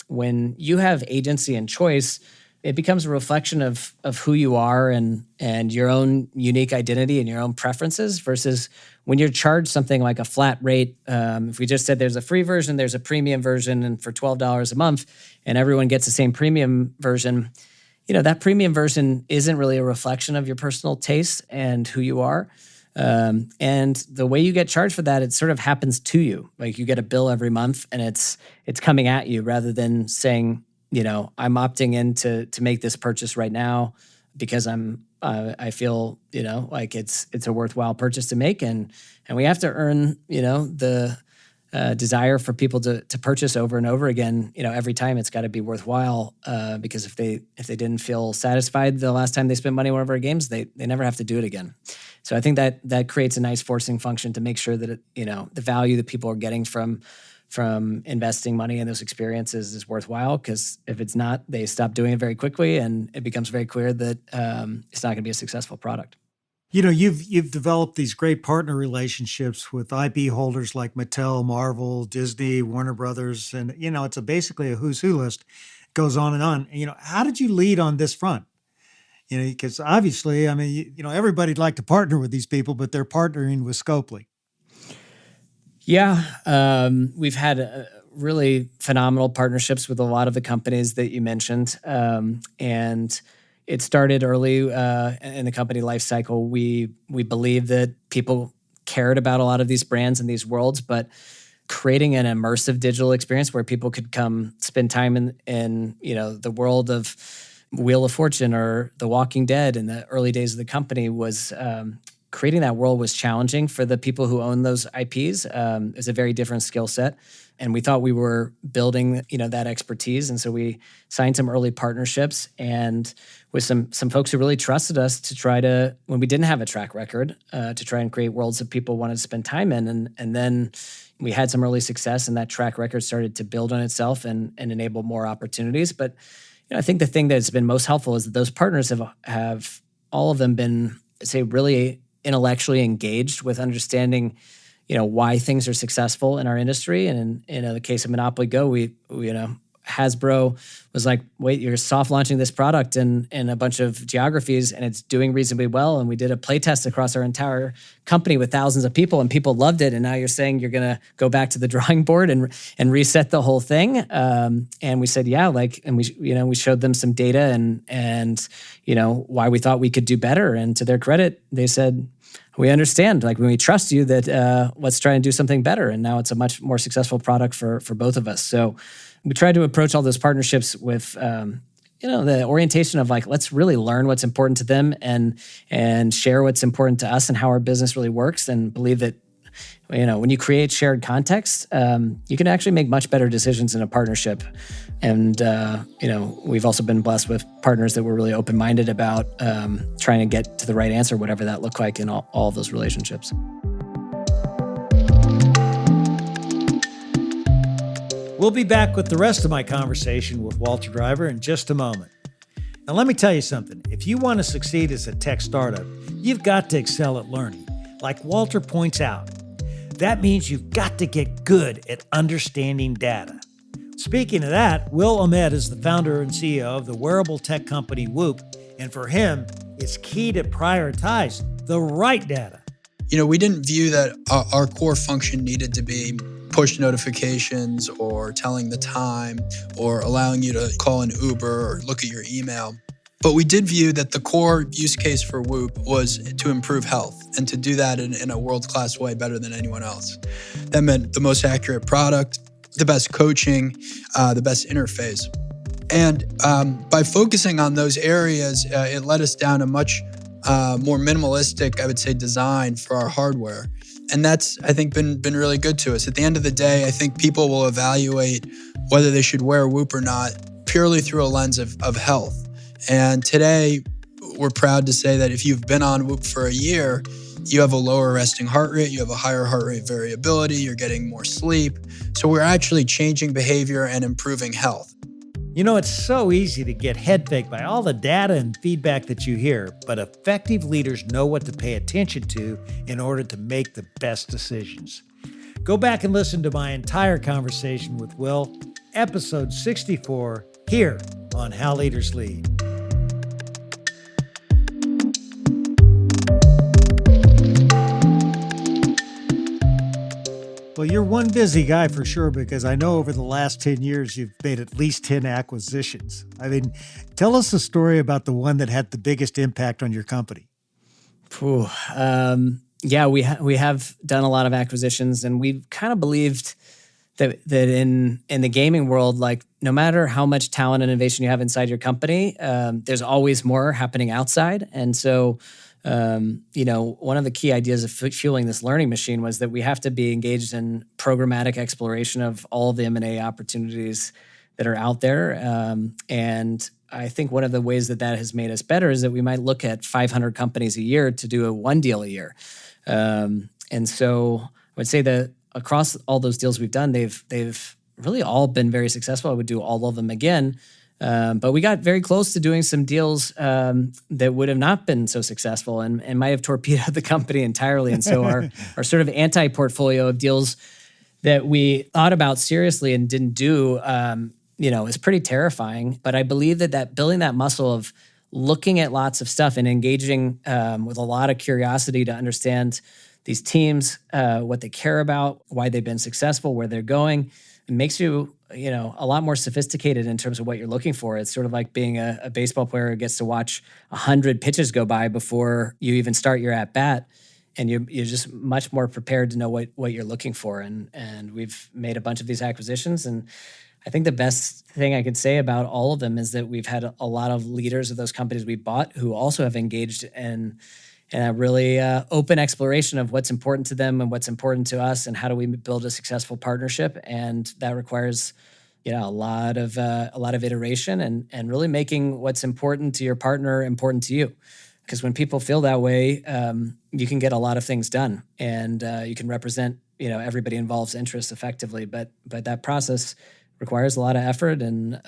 When you have agency and choice, it becomes a reflection of who you are and your own unique identity and your own preferences versus when you're charged something like a flat rate. If we just said there's a free version, there's a premium version, and for $12 a month, and everyone gets the same premium version, that premium version isn't really a reflection of your personal taste and who you are. And the way you get charged for that, it sort of happens to you. Like you get a bill every month and it's coming at you rather than saying, I'm opting in to make this purchase right now because I feel, like it's a worthwhile purchase to make. And we have to earn, the desire for people to purchase over and over again. Every time it's got to be worthwhile because if they didn't feel satisfied the last time they spent money on one of our games, they never have to do it again. So I think that creates a nice forcing function to make sure that the value that people are getting from investing money in those experiences is worthwhile, because if it's not, they stop doing it very quickly and it becomes very clear that it's not going to be a successful product. You've developed these great partner relationships with IP holders like Mattel, Marvel, Disney, Warner Brothers, and it's basically a who's who list. It goes on and on. How did you lead on this front? Because obviously, everybody'd like to partner with these people, but they're partnering with Scopely. Yeah, we've had really phenomenal partnerships with a lot of the companies that you mentioned, and it started early in the company life cycle. We believe that people cared about a lot of these brands and these worlds, but creating an immersive digital experience where people could come spend time in the world of Wheel of Fortune or The Walking Dead in the early days of the company was creating that world was challenging for the people who own those IPs. It's a very different skill set. And we thought we were building, that expertise. And so we signed some early partnerships and with some folks who really trusted us to try to, when we didn't have a track record, to try and create worlds that people wanted to spend time in. And then we had some early success and that track record started to build on itself and enable more opportunities. But I think the thing that's been most helpful is that those partners have all of them been, say, really intellectually engaged with understanding, why things are successful in our industry. And in the case of Monopoly Go, we Hasbro was like, wait, you're soft launching this product in a bunch of geographies and it's doing reasonably well. And we did a play test across our entire company with thousands of people and people loved it. And now you're saying you're going to go back to the drawing board and reset the whole thing. And we said, yeah, and we showed them some data and why we thought we could do better. And to their credit, they said, we understand, when we trust you that let's try and do something better. And now it's a much more successful product for both of us. So we tried to approach all those partnerships with, the orientation of let's really learn what's important to them and share what's important to us and how our business really works, and believe that, when you create shared context, you can actually make much better decisions in a partnership. And, we've also been blessed with partners that were really open-minded about trying to get to the right answer, whatever that looked like in all of those relationships. We'll be back with the rest of my conversation with Walter Driver in just a moment. Now, let me tell you something. If you want to succeed as a tech startup, you've got to excel at learning. Like Walter points out, that means you've got to get good at understanding data. Speaking of that, Will Ahmed is the founder and CEO of the wearable tech company Whoop, and for him, it's key to prioritize the right data. We didn't view that our core function needed to be push notifications or telling the time or allowing you to call an Uber or look at your email. But we did view that the core use case for Whoop was to improve health and to do that in a world-class way better than anyone else. That meant the most accurate product, the best coaching, the best interface. And by focusing on those areas, it led us down a much more minimalistic, I would say, design for our hardware. And that's, I think, been really good to us. At the end of the day, I think people will evaluate whether they should wear Whoop or not purely through a lens of health. And today, we're proud to say that if you've been on Whoop for a year, you have a lower resting heart rate, you have a higher heart rate variability, you're getting more sleep. So we're actually changing behavior and improving health. It's so easy to get head faked by all the data and feedback that you hear, but effective leaders know what to pay attention to in order to make the best decisions. Go back and listen to my entire conversation with Will, episode 64, here on How Leaders Lead. Well, you're one busy guy for sure, because I know over the last 10 years, you've made at least 10 acquisitions. Tell us a story about the one that had the biggest impact on your company. Yeah, we have done a lot of acquisitions, and we've kind of believed that in the gaming world, like no matter how much talent and innovation you have inside your company, there's always more happening outside. And so one of the key ideas of fueling this learning machine was that we have to be engaged in programmatic exploration of all the M&A opportunities that are out there. And I think one of the ways that has made us better is that we might look at 500 companies a year to do one deal a year. And so I would say that across all those deals we've done, they've really all been very successful. I would do all of them again. But we got very close to doing some deals that would have not been so successful and might have torpedoed the company entirely. And so our sort of anti-portfolio of deals that we thought about seriously and didn't do, is pretty terrifying. But I believe that building that muscle of looking at lots of stuff and engaging with a lot of curiosity to understand these teams, what they care about, why they've been successful, where they're going, it makes you a lot more sophisticated in terms of what you're looking for. It's sort of like being a baseball player who gets to watch 100 pitches go by before you even start your at bat, and you're just much more prepared to know what you're looking for. And we've made a bunch of these acquisitions, and I think the best thing I could say about all of them is that we've had a lot of leaders of those companies we bought who also have engaged in a really open exploration of what's important to them and what's important to us, and how do we build a successful partnership. And that requires, a lot of iteration and really making what's important to your partner important to you. Because when people feel that way, you can get a lot of things done, and you can represent, everybody involved's interests effectively. But that process requires a lot of effort, and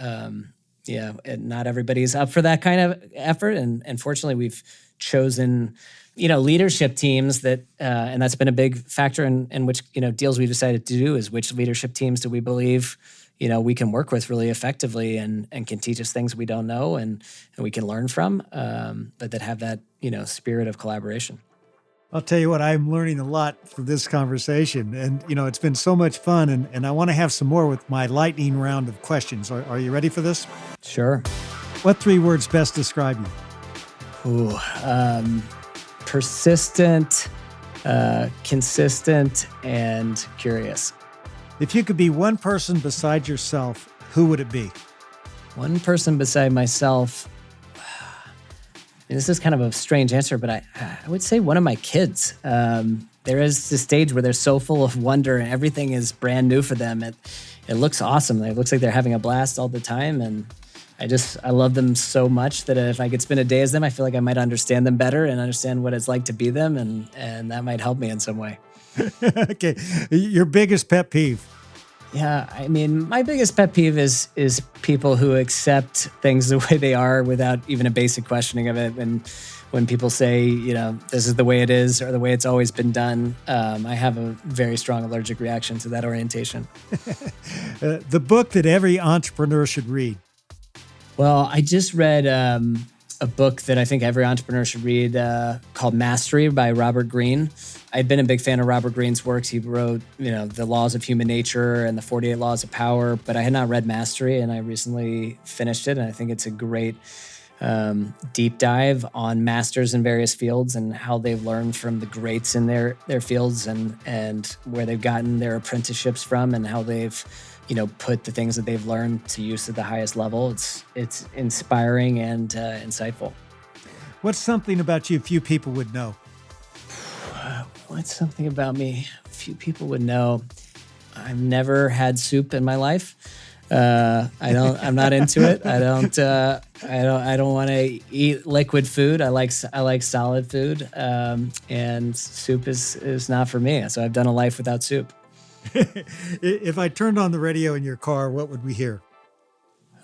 not everybody's up for that kind of effort. And fortunately, we've chosen, leadership teams that, and that's been a big factor in which, deals we decided to do, is which leadership teams do we believe, we can work with really effectively and can teach us things we don't know and we can learn from, but that have that, spirit of collaboration. I'll tell you what, I'm learning a lot from this conversation, and, it's been so much fun, and I want to have some more with my lightning round of questions. Are you ready for this? Sure. What 3 words best describe you? Persistent, consistent, and curious. If you could be one person beside yourself, who would it be? One person beside myself. This is kind of a strange answer, but I would say one of my kids. There is this stage where they're so full of wonder and everything is brand new for them. It looks awesome. It looks like they're having a blast all the time, and I love them so much that if I could spend a day as them, I feel like I might understand them better and understand what it's like to be them, and that might help me in some way. Okay. Your biggest pet peeve? Yeah, I mean, my biggest pet peeve is people who accept things the way they are without even a basic questioning of it. When people say, this is the way it is or the way it's always been done, I have a very strong allergic reaction to that orientation. The book that every entrepreneur should read. Well, I just read a book that I think every entrepreneur should read called Mastery by Robert Greene. I'd been a big fan of Robert Greene's works. He wrote, The Laws of Human Nature and the 48 Laws of Power, but I had not read Mastery, and I recently finished it, and I think it's a great deep dive on masters in various fields and how they've learned from the greats in their fields and where they've gotten their apprenticeships from and how they've put the things that they've learned to use at the highest level. It's inspiring and insightful. What's something about you few people would know? What's something about me few people would know? I've never had soup in my life. I'm not into it. I don't want to eat liquid food. I like solid food. And soup is not for me. So I've done a life without soup. If I turned on the radio in your car, what would we hear?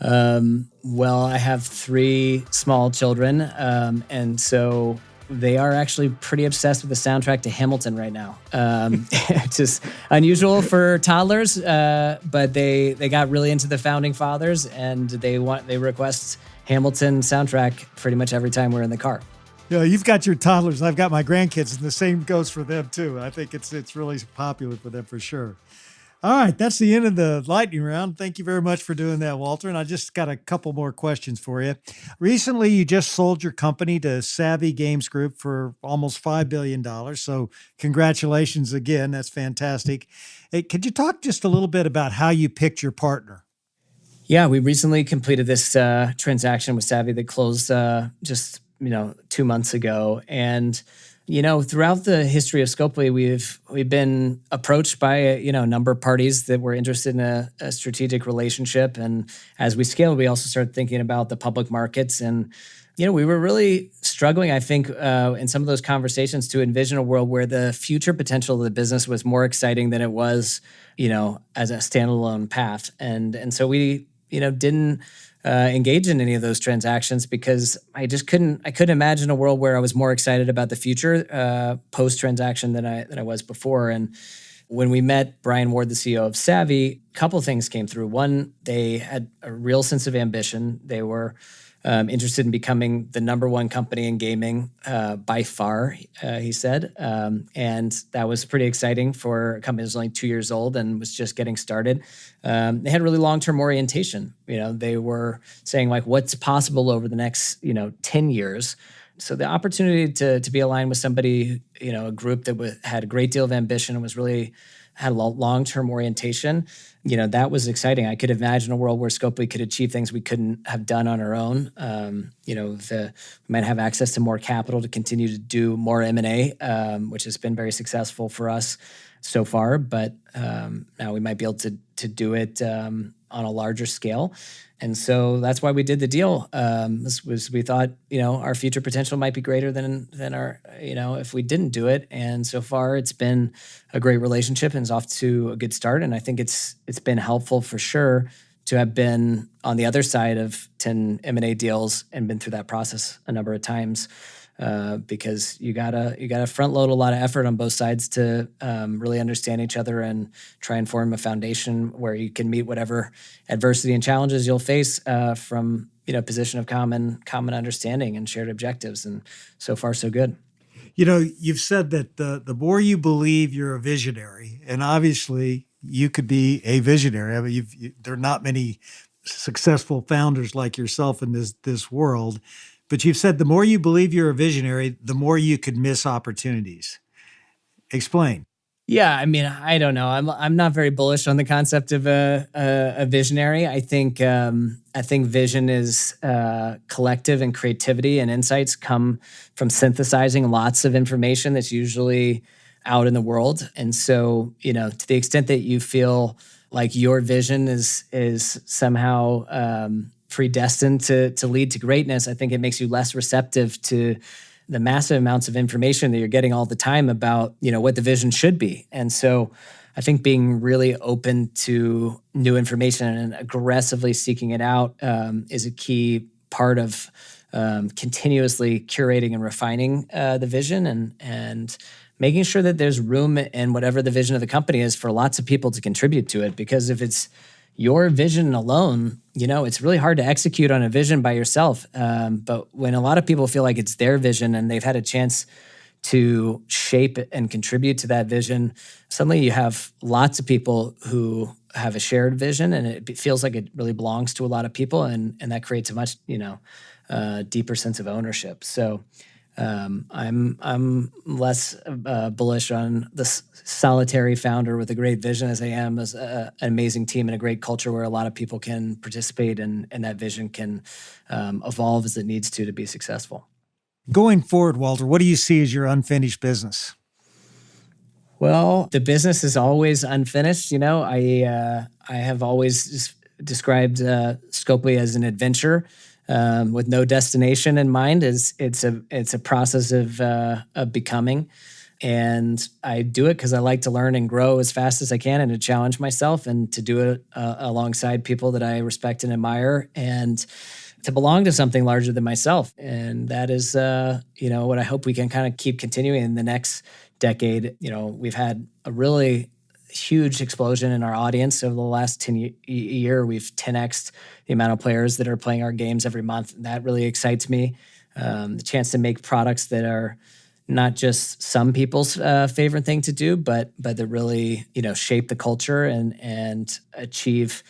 Well, I have 3 small children. And so they are actually pretty obsessed with the soundtrack to Hamilton right now. It's just unusual for toddlers, but they got really into the founding fathers, and they request Hamilton soundtrack pretty much every time we're in the car. You've got your toddlers. I've got my grandkids, and the same goes for them too. I think it's really popular for them for sure. All right, that's the end of the lightning round. Thank you very much for doing that, Walter. And I just got a couple more questions for you. Recently, you just sold your company to Savvy Games Group for almost $5 billion. So congratulations again. That's fantastic. Hey, could you talk just a little bit about how you picked your partner? Yeah, we recently completed this transaction with Savvy that closed just 2 months ago. And throughout the history of Scopely, we've been approached by a number of parties that were interested in a strategic relationship. And as we scaled, we also started thinking about the public markets. And we were really struggling, I think, in some of those conversations to envision a world where the future potential of the business was more exciting than it was, as a standalone path. And so we, didn't engage in any of those transactions because I couldn't imagine a world where I was more excited about the future post-transaction than I was before. And when we met Brian Ward, the CEO of Savvy, a couple of things came through. One, they had a real sense of ambition. They were interested in becoming the number one company in gaming by far, he said. And that was pretty exciting for a company that was only 2 years old and was just getting started. They had really long-term orientation. They were saying what's possible over the next, 10 years. So the opportunity to be aligned with somebody, a group that had a great deal of ambition and was really had a long-term orientation, that was exciting. I could imagine a world where Scopely could achieve things we couldn't have done on our own. We might have access to more capital to continue to do more M&A, which has been very successful for us so far. But now we might be able to do it on a larger scale. And so that's why we did the deal. We thought, our future potential might be greater than our, if we didn't do it. And so far it's been a great relationship and it's off to a good start. And I think it's been helpful for sure to have been on the other side of 10 M&A deals and been through that process a number of times. Because you gotta front load a lot of effort on both sides to really understand each other and try and form a foundation where you can meet whatever adversity and challenges you'll face from a position of common understanding and shared objectives. And so far, so good. You've said that the more you believe you're a visionary, and obviously you could be a visionary. I mean, there are not many successful founders like yourself in this world. But you've said the more you believe you're a visionary, the more you could miss opportunities. Explain. Yeah, I mean, I don't know. I'm not very bullish on the concept of a visionary. I think vision is collective, and creativity and insights come from synthesizing lots of information that's usually out in the world. And so, to the extent that you feel like your vision is somehow predestined to lead to greatness, I think it makes you less receptive to the massive amounts of information that you're getting all the time about, what the vision should be. And so I think being really open to new information and aggressively seeking it out is a key part of continuously curating and refining the vision and making sure that there's room in whatever the vision of the company is for lots of people to contribute to it. Because if it's your vision alone, it's really hard to execute on a vision by yourself. But when a lot of people feel like it's their vision and they've had a chance to shape and contribute to that vision, suddenly you have lots of people who have a shared vision, and it feels like it really belongs to a lot of people, and that creates a much deeper sense of ownership. So I'm less bullish on the solitary founder with a great vision as I am as an amazing team and a great culture where a lot of people can participate and that vision can evolve as it needs to be successful. Going forward, Walter, what do you see as your unfinished business? Well, the business is always unfinished. I have always described Scopely as an adventure with no destination in mind. It's a process of becoming, and I do it because I like to learn and grow as fast as I can, and to challenge myself, and to do it alongside people that I respect and admire, and to belong to something larger than myself. And that is, what I hope we can kind of keep continuing in the next decade. We've had a really huge explosion in our audience over the last 10 year. We've 10x'd the amount of players that are playing our games every month. And that really excites me. The chance to make products that are not just some people's favorite thing to do, but that really, shape the culture and achieve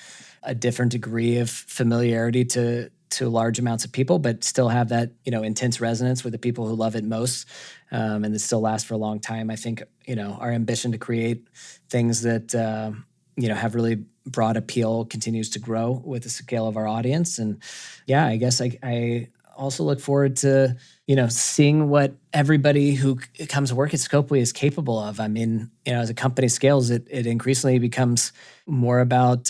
a different degree of familiarity to large amounts of people, but still have that, intense resonance with the people who love it most, and that still lasts for a long time. I think, our ambition to create things that, have really broad appeal continues to grow with the scale of our audience. And yeah, I guess I also look forward to, seeing what everybody who comes to work at Scopely is capable of. I mean, as a company scales, it increasingly becomes more about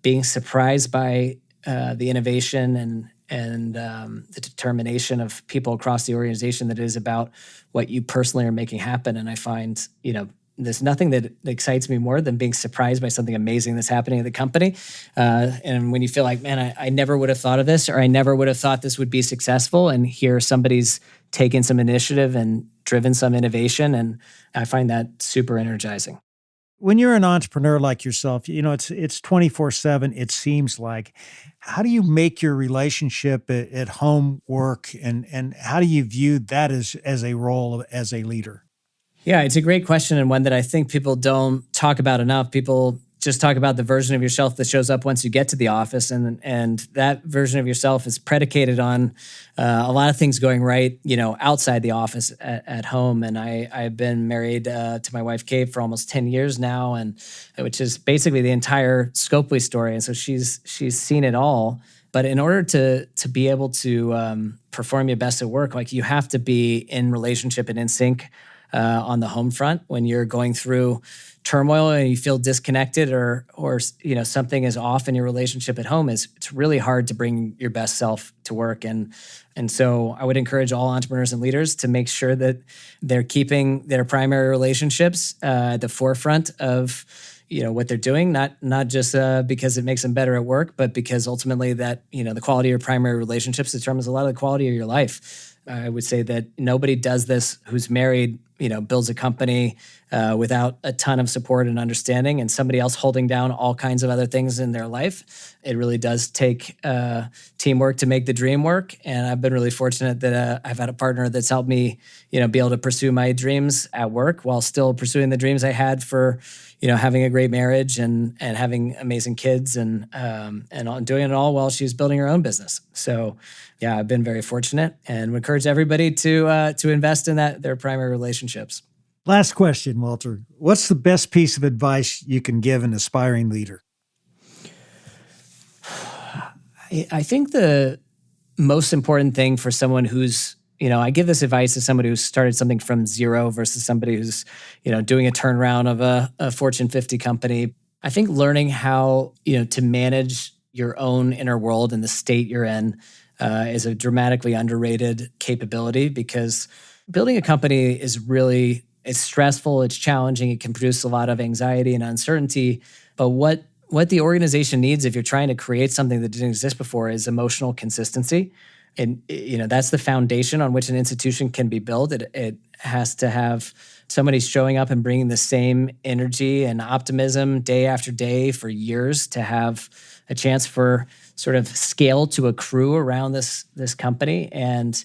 being surprised by the innovation and the determination of people across the organization that is about what you personally are making happen. And I find, there's nothing that excites me more than being surprised by something amazing that's happening at the company. And when you feel like, man, I never would have thought of this, or I never would have thought this would be successful, and here somebody's taken some initiative and driven some innovation, and I find that super energizing. When you're an entrepreneur like yourself, it's 24/7, it seems like. How do you make your relationship at home work, and how do you view that as a role as a leader? Yeah, it's a great question, and one that I think people don't talk about enough. People just talk about the version of yourself that shows up once you get to the office, and that version of yourself is predicated on a lot of things going right, outside the office at home. And I've been married to my wife Kate for almost 10 years now, and which is basically the entire Scopely story. And so she's seen it all. But in order to be able to perform your best at work, like, you have to be in relationship and in sync on the home front. When you're going through turmoil and you feel disconnected, or something is off in your relationship at home, it's really hard to bring your best self to work. And so I would encourage all entrepreneurs and leaders to make sure that they're keeping their primary relationships at the forefront of what they're doing, not just because it makes them better at work, but because ultimately that the quality of your primary relationships determines a lot of the quality of your life. I would say that nobody does this who's married, builds a company without a ton of support and understanding, and somebody else holding down all kinds of other things in their life. It really does take teamwork to make the dream work. And I've been really fortunate that I've had a partner that's helped me, be able to pursue my dreams at work while still pursuing the dreams I had for, having a great marriage and having amazing kids and doing it all while she was building her own business. So yeah, I've been very fortunate, and would encourage everybody to invest in their primary relationships. Last question, Walter. What's the best piece of advice you can give an aspiring leader? I think the most important thing for someone who's, I give this advice to somebody who's started something from zero versus somebody who's, doing a turnaround of a Fortune 50 company. I think learning how, to manage your own inner world and the state you're in is a dramatically underrated capability, because building a company is really It's stressful, it's challenging, it can produce a lot of anxiety and uncertainty. But what the organization needs, if you're trying to create something that didn't exist before, is emotional consistency. And that's the foundation on which an institution can be built. It has to have somebody showing up and bringing the same energy and optimism day after day for years to have a chance for sort of scale to accrue around this company. And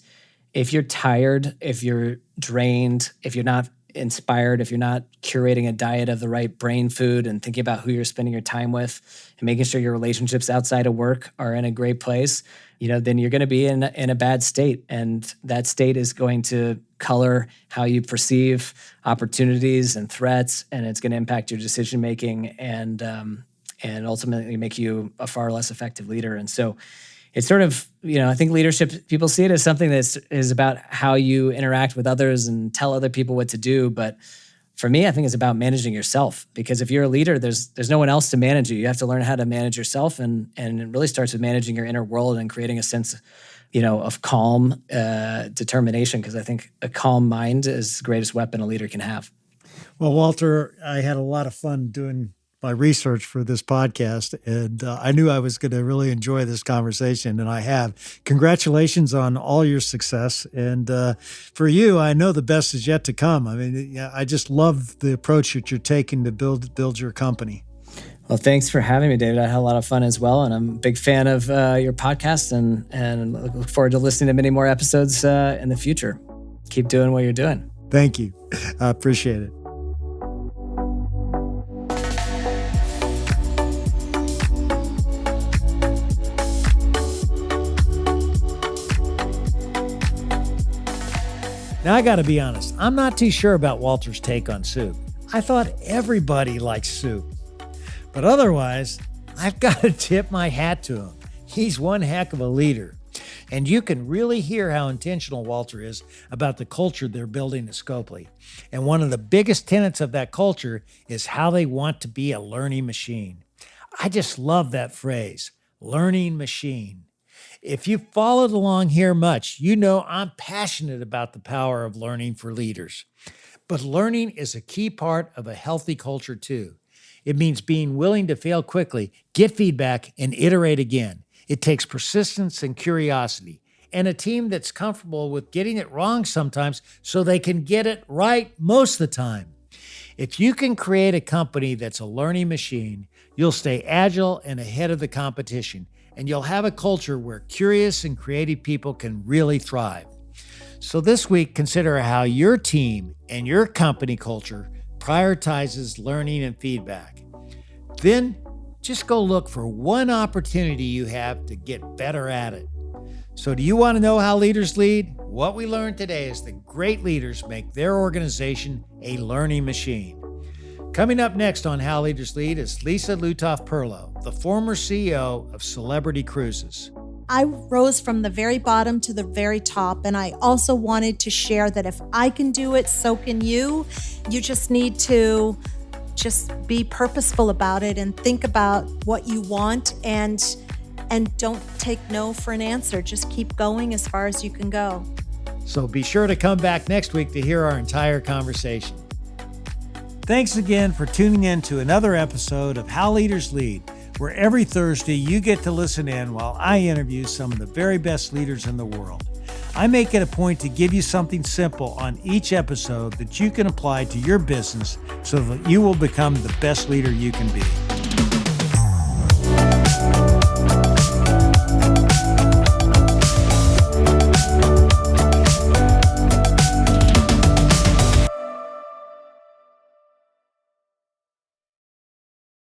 if you're tired, if you're drained, if you're not inspired, if you're not curating a diet of the right brain food and thinking about who you're spending your time with and making sure your relationships outside of work are in a great place, then you're going to be in a bad state. And that state is going to color how you perceive opportunities and threats, and it's going to impact your decision-making and ultimately make you a far less effective leader. And so it's sort of, I think leadership, people see it as something that is about how you interact with others and tell other people what to do. But for me, I think it's about managing yourself, because if you're a leader, there's no one else to manage you. You have to learn how to manage yourself. And it really starts with managing your inner world and creating a sense, of calm determination, because I think a calm mind is the greatest weapon a leader can have. Well, Walter, I had a lot of fun doing my research for this podcast, and I knew I was going to really enjoy this conversation, and I have. Congratulations on all your success. And for you, I know the best is yet to come. I mean, I just love the approach that you're taking to build your company. Well, thanks for having me, David. I had a lot of fun as well, and I'm a big fan of your podcast, and look forward to listening to many more episodes in the future. Keep doing what you're doing. Thank you. I appreciate it. Now, I got to be honest, I'm not too sure about Walter's take on soup. I thought everybody likes soup. But otherwise, I've got to tip my hat to him. He's one heck of a leader. And you can really hear how intentional Walter is about the culture they're building at Scopely. And one of the biggest tenets of that culture is how they want to be a learning machine. I just love that phrase, learning machine. If you've followed along here much, you know I'm passionate about the power of learning for leaders. But learning is a key part of a healthy culture too. It means being willing to fail quickly, get feedback, and iterate again. It takes persistence and curiosity, and a team that's comfortable with getting it wrong sometimes so they can get it right most of the time. If you can create a company that's a learning machine, you'll stay agile and ahead of the competition, and you'll have a culture where curious and creative people can really thrive. So this week, consider how your team and your company culture prioritizes learning and feedback. Then just go look for one opportunity you have to get better at it. So do you want to know how leaders lead? What we learned today is that great leaders make their organization a learning machine. Coming up next on How Leaders Lead is Lisa Lutoff-Perlo, the former CEO of Celebrity Cruises. I rose from the very bottom to the very top, and I also wanted to share that if I can do it, so can you. You just need to just be purposeful about it and think about what you want, and don't take no for an answer. Just keep going as far as you can go. So be sure to come back next week to hear our entire conversation. Thanks again for tuning in to another episode of How Leaders Lead, where every Thursday you get to listen in while I interview some of the very best leaders in the world. I make it a point to give you something simple on each episode that you can apply to your business so that you will become the best leader you can be.